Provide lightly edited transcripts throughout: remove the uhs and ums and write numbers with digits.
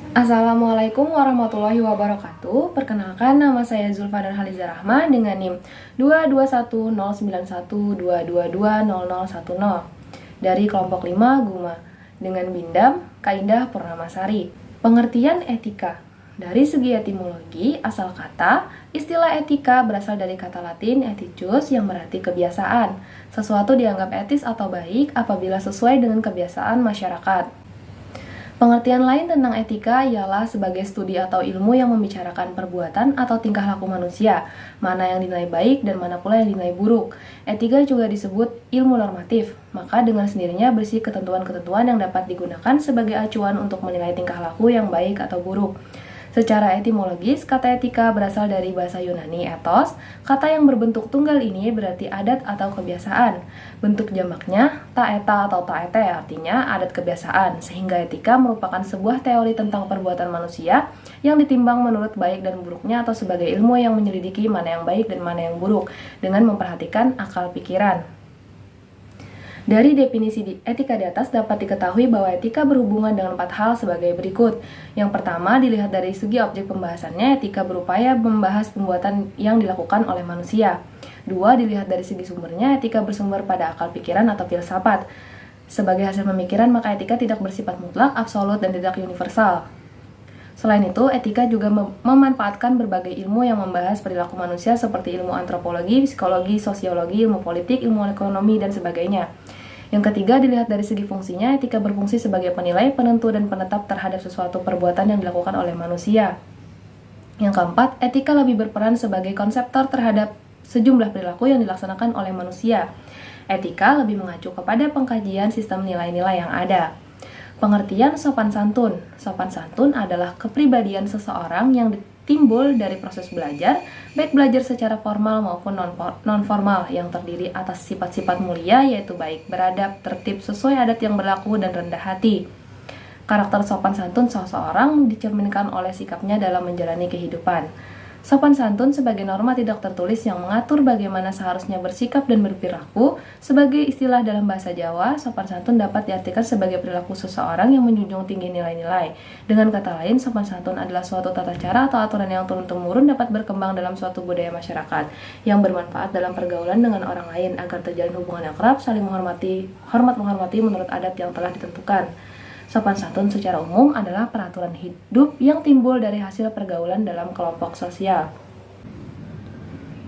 Assalamualaikum warahmatullahi wabarakatuh. Perkenalkan, nama saya Zulfa dan Haliza Rahma dengan NIM 2210912220010 dari kelompok 5 Guma dengan Bindam Kak Indah Purnamasari. Pengertian etika. Dari segi etimologi, asal kata, istilah etika berasal dari kata Latin ethicus yang berarti kebiasaan. Sesuatu dianggap etis atau baik apabila sesuai dengan kebiasaan masyarakat. Pengertian lain tentang etika ialah sebagai studi atau ilmu yang membicarakan perbuatan atau tingkah laku manusia, mana yang dinilai baik dan mana pula yang dinilai buruk. Etika juga disebut ilmu normatif, maka dengan sendirinya berisi ketentuan-ketentuan yang dapat digunakan sebagai acuan untuk menilai tingkah laku yang baik atau buruk. Secara etimologis, kata etika berasal dari bahasa Yunani ethos. Kata yang berbentuk tunggal ini berarti adat atau kebiasaan. Bentuk jamaknya taeta atau taete artinya adat kebiasaan, sehingga etika merupakan sebuah teori tentang perbuatan manusia yang ditimbang menurut baik dan buruknya atau sebagai ilmu yang menyelidiki mana yang baik dan mana yang buruk dengan memperhatikan akal pikiran. Dari definisi etika di atas dapat diketahui bahwa etika berhubungan dengan 4 hal sebagai berikut. Yang pertama, dilihat dari segi objek pembahasannya, etika berupaya membahas pembuatan yang dilakukan oleh manusia. 2. Dilihat dari segi sumbernya, etika bersumber pada akal pikiran atau filsafat. Sebagai hasil pemikiran, maka etika tidak bersifat mutlak, absolut, dan tidak universal. Selain itu, etika juga memanfaatkan berbagai ilmu yang membahas perilaku manusia seperti ilmu antropologi, psikologi, sosiologi, ilmu politik, ilmu ekonomi, dan sebagainya. Yang ketiga, dilihat dari segi fungsinya, etika berfungsi sebagai penilai, penentu, dan penetap terhadap sesuatu perbuatan yang dilakukan oleh manusia. Yang keempat, etika lebih berperan sebagai konseptor terhadap sejumlah perilaku yang dilaksanakan oleh manusia. Etika lebih mengacu kepada pengkajian sistem nilai-nilai yang ada. Pengertian sopan santun. Sopan santun adalah kepribadian seseorang yang timbul dari proses belajar, baik belajar secara formal maupun non-formal, yang terdiri atas sifat-sifat mulia yaitu baik beradab, tertib, sesuai adat yang berlaku, dan rendah hati. Karakter sopan santun seseorang dicerminkan oleh sikapnya dalam menjalani kehidupan. Sopan santun sebagai norma tidak tertulis yang mengatur bagaimana seharusnya bersikap dan berperilaku. Sebagai istilah dalam bahasa Jawa, sopan santun dapat diartikan sebagai perilaku seseorang yang menjunjung tinggi nilai-nilai. Dengan kata lain, sopan santun adalah suatu tata cara atau aturan yang turun-temurun dapat berkembang dalam suatu budaya masyarakat yang bermanfaat dalam pergaulan dengan orang lain agar terjalin hubungan yang kerap, saling hormat-menghormati menurut adat yang telah ditentukan. Sopan santun secara umum adalah peraturan hidup yang timbul dari hasil pergaulan dalam kelompok sosial.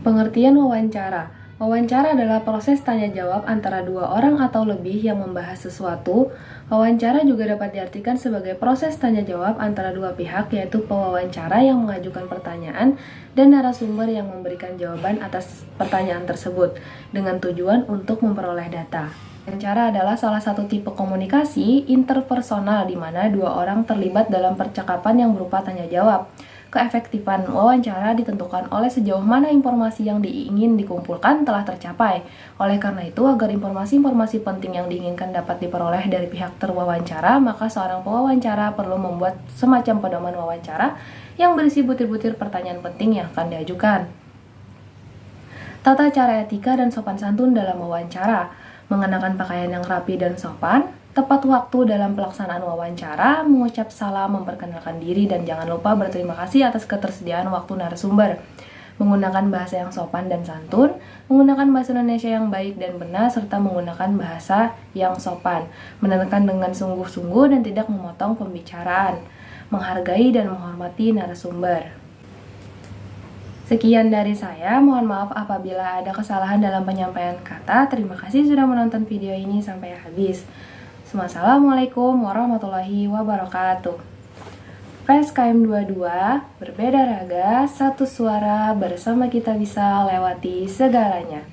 Pengertian wawancara. Wawancara adalah proses tanya-jawab antara dua orang atau lebih yang membahas sesuatu. Wawancara juga dapat diartikan sebagai proses tanya-jawab antara dua pihak, yaitu pewawancara yang mengajukan pertanyaan dan narasumber yang memberikan jawaban atas pertanyaan tersebut dengan tujuan untuk memperoleh data. Wawancara adalah salah satu tipe komunikasi interpersonal di mana dua orang terlibat dalam percakapan yang berupa tanya jawab. Keefektifan wawancara ditentukan oleh sejauh mana informasi yang ingin dikumpulkan telah tercapai. Oleh karena itu, agar informasi-informasi penting yang diinginkan dapat diperoleh dari pihak terwawancara, maka seorang pewawancara perlu membuat semacam pedoman wawancara yang berisi butir-butir pertanyaan penting yang akan diajukan. Tata cara etika dan sopan santun dalam wawancara. Mengenakan pakaian yang rapi dan sopan, tepat waktu dalam pelaksanaan wawancara, mengucap salam, memperkenalkan diri, dan jangan lupa berterima kasih atas ketersediaan waktu narasumber. Menggunakan bahasa yang sopan dan santun, menggunakan bahasa Indonesia yang baik dan benar, serta menggunakan bahasa yang sopan, menekankan dengan sungguh-sungguh dan tidak memotong pembicaraan, menghargai dan menghormati narasumber. Sekian dari saya, mohon maaf apabila ada kesalahan dalam penyampaian kata. Terima kasih sudah menonton video ini sampai habis. Wassalamualaikum warahmatullahi wabarakatuh. PSKM 22, berbeda raga, satu suara, bersama kita bisa lewati segalanya.